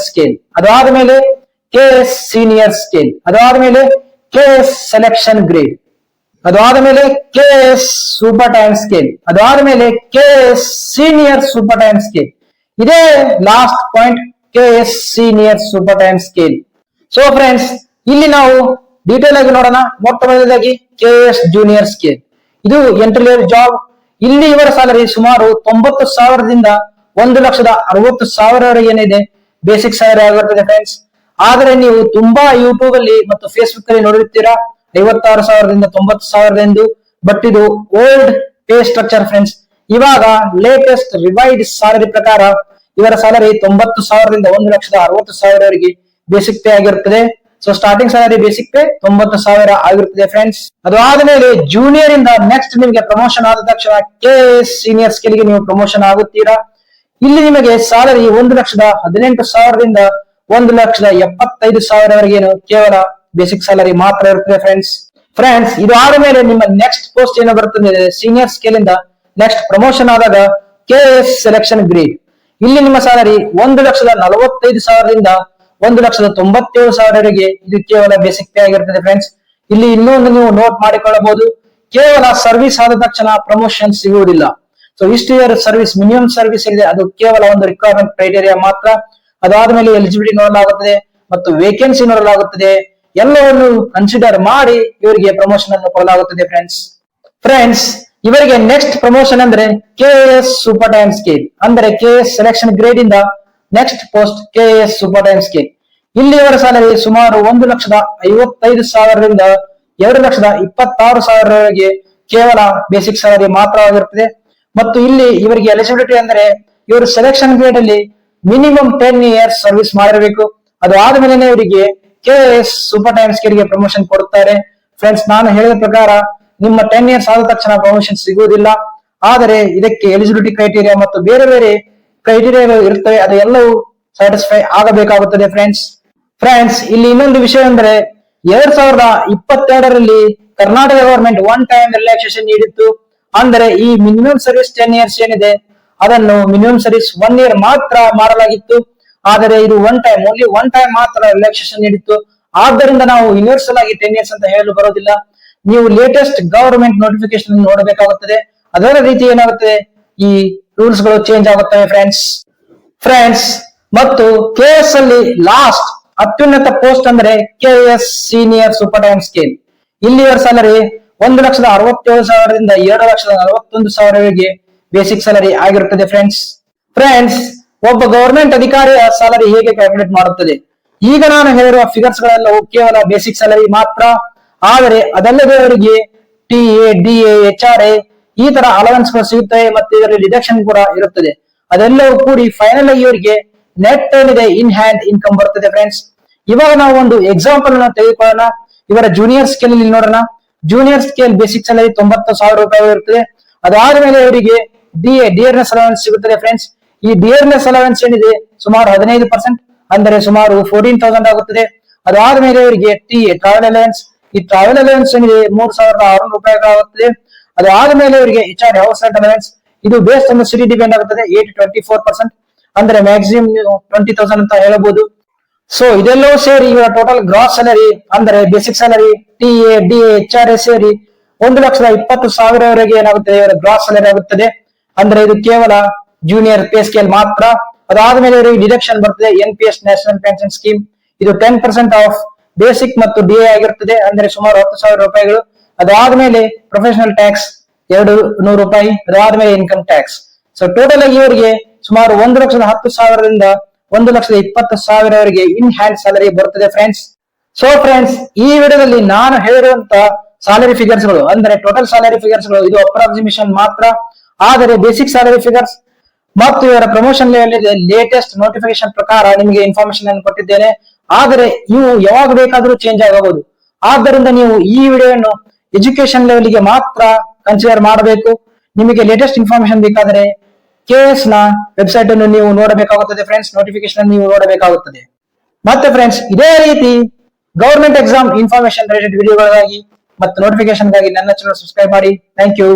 Scale, ಅದಾದ ಮೇಲೆ KS senior scale, ಅದಾದ ಮೇಲೆ ಕೆಎಸ್ ಸೆಲೆಕ್ಷನ್ ಗ್ರೇಡ್, ಅದಾದ ಮೇಲೆ ಕೆಎಸ್ ಸೂಪರ್ ಟೈಮ್ ಸ್ಕೇಲ್, ಅದಾದ ಮೇಲೆ KS senior super time scale. ಇದೇ last point KS senior super time scale. So friends, ಇಲ್ಲಿ ನಾವು ಡೀಟೇಲ್ ಆಗಿ ನೋಡೋಣ. ಮೊಟ್ಟ ಮೊದಲನೇದಾಗಿ ಕೆಎಸ್ ಜೂನಿಯರ್ ಸ್ಕೇಲ್, ಇದು ಎಂಟ್ರಿ ಲೆವೆಲ್ ಜಾಬ್. ಇಲ್ಲಿ ಇವರ ಸ್ಯಾಲರಿ ಸುಮಾರು 90,000ದಿಂದ 1,60,000 ಏನಿದೆ ಬೇಸಿಕ್ ಸ್ಯಾಲರಿ ಆಗಿರ್ತದೆ ಫ್ರೆಂಡ್ಸ್. ಆದ್ರೆ ನೀವು ತುಂಬಾ ಯೂಟ್ಯೂಬ್ ಅಲ್ಲಿ ಮತ್ತು ಫೇಸ್ಬುಕ್ ಅಲ್ಲಿ ನೋಡಿರ್ತೀರಾ 56,000ದಿಂದ 90,000 ಎಂದು. ಬಟ್ ಇದು ಓಲ್ಡ್ ಪೇ ಸ್ಟ್ರಕ್ಚರ್ ಫ್ರೆಂಡ್ಸ್. ಇವಾಗ ಲೇಟೆಸ್ಟ್ ರಿವೈಡ್ ಸ್ಯಾಲರಿ ಪ್ರಕಾರ ಇವರ ಸ್ಯಾಲರಿ 90,000ದಿಂದ 1,60,000 ಬೇಸಿಕ್ ಪೇ ಆಗಿರುತ್ತದೆ. So starting salary basic pay 90,000 ಆಗಿರುತ್ತದೆ ಫ್ರೆಂಡ್ಸ್. ಅದು ಆದ್ಮೇಲೆ ಜೂನಿಯರ್ ಇಂದ ನೆಕ್ಸ್ಟ್ ನಿಮಗೆ ಪ್ರಮೋಷನ್ ಆದ ತಕ್ಷಣ ಕೆಎಸ್ ಸೀನಿಯರ್ ಸ್ಕೇಲ್ಗೆ ನೀವು ಪ್ರಮೋಷನ್ ಆಗುತ್ತೀರಾ. ಇಲ್ಲಿ ನಿಮಗೆ ಸ್ಯಾಲರಿ 1,18,000ದಿಂದ 1,75,000 ಕೇವಲ ಬೇಸಿಕ್ ಸ್ಯಾಲರಿ ಮಾತ್ರ ಇರುತ್ತದೆ ಫ್ರೆಂಡ್ಸ್. ಇದು ಆದ ಮೇಲೆ ನಿಮ್ಮ ನೆಕ್ಸ್ಟ್ ಪೋಸ್ಟ್ ಏನೋ ಬರುತ್ತದೆ ಸೀನಿಯರ್ ಸ್ಕೇಲ್ ಇಂದ ನೆಕ್ಸ್ಟ್ ಪ್ರಮೋಷನ್ ಆದಾಗ ಕೆಎಸ್ ಸೆಲೆಕ್ಷನ್ ಗ್ರೇಡ್. ಇಲ್ಲಿ ನಿಮ್ಮ ಸ್ಯಾಲರಿ 1,45,000ದಿಂದ 1,97,000 ಇದು ಕೇವಲ ಬೇಸಿಕ್ ಪೇ ಆಗಿರ್ತದೆ ಫ್ರೆಂಡ್ಸ್. ಇಲ್ಲಿ ಇನ್ನೊಂದು ನೀವು ನೋಟ್ ಮಾಡಿಕೊಳ್ಳಬಹುದು, ಕೇವಲ ಸರ್ವಿಸ್ ಆದ ತಕ್ಷಣ ಪ್ರಮೋಷನ್ ಸಿಗುವುದಿಲ್ಲ. ಸೊ ಇಷ್ಟು ಇಯರ್ ಸರ್ವಿಸ್, ಮಿನಿಮಮ್ ಸರ್ವಿಸ್ ಇದೆ, ಅದು ಕೇವಲ ಒಂದು ರಿಕ್ವೈರ್ಮೆಂಟ್ ಕ್ರೈಟೇರಿಯಾ ಮಾತ್ರ. ಅದಾದ್ಮೇಲೆ ಎಲಿಜಿಬಿಲಿಟಿ ನೋಡಲಾಗುತ್ತದೆ ಮತ್ತು ವೇಕೆನ್ಸಿ ನೋಡಲಾಗುತ್ತದೆ. ಎಲ್ಲವನ್ನು ಕನ್ಸಿಡರ್ ಮಾಡಿ ಇವರಿಗೆ ಪ್ರಮೋಷನ್ ಅನ್ನು ಕೊಡಲಾಗುತ್ತದೆ ಫ್ರೆಂಡ್ಸ್. ಇವರಿಗೆ ನೆಕ್ಸ್ಟ್ ಪ್ರಮೋಷನ್ ಅಂದ್ರೆ ಕೆಎಸ್ ಸೂಪರ್ ಟೈಮ್ ಸ್ಕೇಲ್, ಅಂದ್ರೆ ಕೆಎಸ್ ಸೆಲೆಕ್ಷನ್ ಗ್ರೇಡ್ ಇಂದ next post KS super time scale. ಇಲ್ಲಿ ಇವರ ಸ್ಯಾಲರಿ ಸುಮಾರು 1,55,000ರಿಂದ 2,26,000 ಕೇವಲ ಬೇಸಿಕ್ ಸ್ಯಾಲರಿ ಮಾತ್ರವಾಗಿರುತ್ತದೆ. ಮತ್ತು ಇಲ್ಲಿ ಇವರಿಗೆ ಎಲಿಜಿಬಿಲಿಟಿ ಅಂದ್ರೆ ಇವರು ಸೆಲೆಕ್ಷನ್ ಗ್ರೇಡ್ ಅಲ್ಲಿ ಮಿನಿಮಮ್ 10 ಇಯರ್ಸ್ ಸರ್ವಿಸ್ ಮಾಡಿರಬೇಕು. ಅದು ಆದ್ಮೇಲೆ ಇವರಿಗೆ ಕೆಎಸ್ ಸೂಪರ್ ಟೈಮ್ ಸ್ಕೇಲ್ಗೆ ಪ್ರಮೋಷನ್ ಕೊಡುತ್ತಾರೆ ಫ್ರೆಂಡ್ಸ್. ನಾನು ಹೇಳಿದ ಪ್ರಕಾರ ನಿಮ್ಮ 10 ಇಯರ್ಸ್ ಆದ ತಕ್ಷಣ ಪ್ರಮೋಷನ್ ಸಿಗುವುದಿಲ್ಲ. ಆದರೆ ಇದಕ್ಕೆ ಎಲಿಜಿಬಿಲಿಟಿ ಕ್ರೈಟೀರಿಯಾ ಮತ್ತು ಬೇರೆ ಬೇರೆ ಕ್ರೈಟೀರಿಯಾಗಳು ಇರ್ತವೆ, ಅದು ಎಲ್ಲವೂ ಸ್ಯಾಟಿಸ್ಫೈ ಆಗಬೇಕಾಗುತ್ತದೆ ಫ್ರೆಂಡ್ಸ್. ಇಲ್ಲಿ ಇನ್ನೊಂದು ವಿಷಯ ಅಂದ್ರೆ 2022ರಲ್ಲಿ Karnataka government one time relaxation ನೀಡಿತ್ತು. ಅಂದರೆ ಈ ಮಿನಿಮಮ್ ಸರ್ವಿಸ್ 10 ಇಯರ್ಸ್ ಏನಿದೆ ಅದನ್ನು ಮಿನಿಮಮ್ ಸರ್ವಿಸ್ 1 ಇಯರ್ ಮಾತ್ರ ಮಾಡಲಾಗಿತ್ತು. ಆದರೆ ಇದು ಓನ್ಲಿ ಒನ್ ಟೈಮ್ ಮಾತ್ರ ರಿಲ್ಯಾಕ್ಸೇಷನ್ ನೀಡಿತ್ತು. ಆದ್ದರಿಂದ ನಾವು ಯೂನಿವರ್ಸಲ್ ಆಗಿ 10 ಇಯರ್ಸ್ ಅಂತ ಹೇಳಲು ಬರೋದಿಲ್ಲ. ನೀವು ಲೇಟೆಸ್ಟ್ ಗವರ್ಮೆಂಟ್ ನೋಟಿಫಿಕೇಶನ್ ನೋಡಬೇಕಾಗುತ್ತದೆ. ಅದರ ರೀತಿ ಏನಾಗುತ್ತದೆ, ಈ ರೂಲ್ಸ್ ಗಳು ಚೇಂಜ್ ಆಗುತ್ತವೆ ಫ್ರೆಂಡ್ಸ್. ಮತ್ತು ಕೆಎಸ್ ಅಲ್ಲಿ ಲಾಸ್ಟ್ ಅತ್ಯುನ್ನತ ಪೋಸ್ಟ್ ಅಂದ್ರೆ KS senior super time scale. ಇಲ್ಲಿ ಇವರ ಸ್ಯಾಲರಿ 1,67,000ದಿಂದ 2,41,000 ಬೇಸಿಕ್ ಸ್ಯಾಲರಿ ಆಗಿರುತ್ತದೆ ಫ್ರೆಂಡ್ಸ್. ಒಬ್ಬ ಗವರ್ಮೆಂಟ್ ಅಧಿಕಾರಿಯ ಸ್ಯಾಲರಿ ಹೇಗೆ ಕ್ಯಾಲ್ಕುಲೇಟ್ ಮಾಡುತ್ತದೆ? ಈಗ ನಾನು ಹೇಳಿರುವ ಫಿಗರ್ಸ್ ಗಳೆಲ್ಲವೂ ಕೇವಲ ಬೇಸಿಕ್ ಸ್ಯಾಲರಿ ಮಾತ್ರ. ಆದರೆ ಅದಲ್ಲದೆ ಅವರಿಗೆ ಟಿಎ, ಡಿಎ, HRA ಈ ತರ ಅಲವೆನ್ಸ್ ಗಳು ಸಿಗುತ್ತವೆ ಮತ್ತು ಇದರಲ್ಲಿ ಡಿಡಕ್ಷನ್ ಕೂಡ ಇರುತ್ತದೆ. ಅದೆಲ್ಲವೂ ಕೂಡಿ ಫೈನಲ್ ಆಗಿ ಇವರಿಗೆ ನೆಟ್ ಏನಿದೆ ಇನ್ ಹ್ಯಾಂಡ್ ಇನ್ಕಮ್ ಬರುತ್ತದೆ ಫ್ರೆಂಡ್ಸ್. ಇವಾಗ ನಾವು ಒಂದು ಎಕ್ಸಾಂಪಲ್ ಅನ್ನು ತೆಗೆದುಕೊಳ್ಳೋಣ. ಇವರ ಜೂನಿಯರ್ ಸ್ಕೇಲ್ ಅಲ್ಲಿ ನೋಡೋಣ. ಜೂನಿಯರ್ ಸ್ಕೇಲ್ ಬೇಸಿಕ್ ಸ್ಯಾಲರಿ 90,000 ಇರುತ್ತದೆ. ಅದಾದ್ಮೇಲೆ ಇವರಿಗೆ ಡಿಯರ್ನೆಸ್ ಅಲವೆನ್ಸ್ ಸಿಗುತ್ತದೆ ಫ್ರೆಂಡ್ಸ್. ಈ ಡಿಯರ್ನೆಸ್ ಅಲವೆನ್ಸ್ ಏನಿದೆ ಸುಮಾರು 15%, ಅಂದರೆ ಸುಮಾರು 14,000 ಆಗುತ್ತದೆ. ಅದಾದ್ಮೇಲೆ ಇವರಿಗೆ ಟಿಎ ಟ್ರಾವೆಲ್ ಅಲವೆನ್ಸ್, ಈ ಟ್ರಾವೆಲ್ ಅಲವೆನ್ಸ್ ಏನಿದೆ 3,600 ಆಗುತ್ತದೆ. ಅದಾದ್ಮೇಲೆ ಇವರಿಗೆ HRA ಹೌಸ್ ರೆಂಟ್ ಅಲವೆನ್ಸ್, ಇದು ಬೇಸ್ಡ್ ಆನ್ ಸಿಟಿ ಡಿಪೆಂಡ್ ಆಗುತ್ತದೆ. 8-24%, ಅಂದ್ರೆ ಮ್ಯಾಕ್ಸಿಮಮ್ 20,000 ಅಂತ ಹೇಳಬಹುದು. ಸೊ ಇದೆಲ್ಲವೂ ಸೇರಿ ಇವರ ಟೋಟಲ್ ಗ್ರಾಸ್ ಸ್ಯಾಲರಿ ಅಂದ್ರೆ basic salary, TA, DA, HRA ಸೇರಿ 1,20,000 ಏನಾಗುತ್ತದೆ ಇವರ ಗ್ರಾಸ್ ಸ್ಯಾಲರಿ ಆಗುತ್ತದೆ. ಅಂದ್ರೆ ಇದು ಕೇವಲ ಜೂನಿಯರ್ ಪೇ ಸ್ಕೇಲ್ ಮಾತ್ರ. ಅದಾದ್ಮೇಲೆ ಇವರಿಗೆ ಡಿಡಕ್ಷನ್ ಬರ್ತದೆ NPS ನ್ಯಾಷನಲ್ ಪೆನ್ಷನ್ ಸ್ಕೀಮ್. ಇದು 10% ಆಫ್ ಬೇಸಿಕ್ ಮತ್ತು ಡಿಎ ಆಗಿರುತ್ತದೆ, ಅಂದ್ರೆ ಸುಮಾರು 10,000 ಅದಾದ್ಮೇಲೆ ಪ್ರೊಫೆಷನಲ್ ಟ್ಯಾಕ್ಸ್ 200 ರೂಪಾಯಿ. ಅದಾದ್ಮೇಲೆ ಇನ್ಕಮ್ ಟ್ಯಾಕ್ಸ್. ಸೊ ಟೋಟಲ್ ಆಗಿ ಇವರಿಗೆ ಸುಮಾರು 1,10,000ರಿಂದ 1,20,000 ಇನ್ ಹ್ಯಾಂಡ್ ಸ್ಯಾಲರಿ ಬರುತ್ತದೆ ಫ್ರೆಂಡ್ಸ್. ಸೊ ಫ್ರೆಂಡ್ಸ್, ಈ ವಿಡಿಯೋದಲ್ಲಿ ನಾನು ಹೇಳಿರುವಂತ ಸ್ಯಾಲರಿ ಫಿಗರ್ಸ್ ಗಳು ಅಂದ್ರೆ ಟೋಟಲ್ ಸ್ಯಾಲರಿ ಫಿಗರ್ಸ್ ಗಳು ಇದು ಅಪ್ರಾಕ್ಸಿಮೇಷನ್ ಮಾತ್ರ. ಆದರೆ ಬೇಸಿಕ್ ಸ್ಯಾಲರಿ ಫಿಗರ್ಸ್ ಮತ್ತು ಇವರ ಪ್ರಮೋಷನ್ ಲೆವೆಲ್ ಲೇಟೆಸ್ಟ್ ನೋಟಿಫಿಕೇಶನ್ ಪ್ರಕಾರ ನಿಮಗೆ ಇನ್ಫಾರ್ಮೇಶನ್ ಅನ್ನು ಕೊಟ್ಟಿದ್ದೇನೆ. ಆದರೆ ಇವು ಯಾವಾಗ ಬೇಕಾದರೂ ಚೇಂಜ್ ಆಗಬಹುದು. ಆದ್ದರಿಂದ ನೀವು ಈ ವಿಡಿಯೋವನ್ನು ಎಜುಕೇಶನ್ ಲೆವೆಲ್ಗೆ ಮಾತ್ರ ಕನ್ಸಿಡರ್ ಮಾಡಬೇಕು. ನಿಮಗೆ ಲೇಟೆಸ್ಟ್ ಇನ್ಫಾರ್ಮೇಶನ್ ಬೇಕಾದರೆ ಕೆಎಸ್ ನ ವೆಬ್ಸೈಟ್ ಅನ್ನು ನೀವು ನೋಡಬೇಕಾಗುತ್ತದೆ ಫ್ರೆಂಡ್ಸ್, ನೋಟಿಫಿಕೇಶನ್ ನೀವು ನೋಡಬೇಕಾಗುತ್ತದೆ. ಮತ್ತೆ ಫ್ರೆಂಡ್ಸ್, ಇದೇ ರೀತಿ ಗವರ್ಮೆಂಟ್ ಎಕ್ಸಾಮ್ ಇನ್ಫಾರ್ಮೇಶನ್ ರಿಲೇಟೆಡ್ ವಿಡಿಯೋಗಳಿಗಾಗಿ ಮತ್ತು ನೋಟಿಫಿಕೇಶನ್ಗಾಗಿ ನನ್ನ ಚಾನಲ್ ಸಬ್ಸ್ಕ್ರೈಬ್ ಮಾಡಿ. Thank you.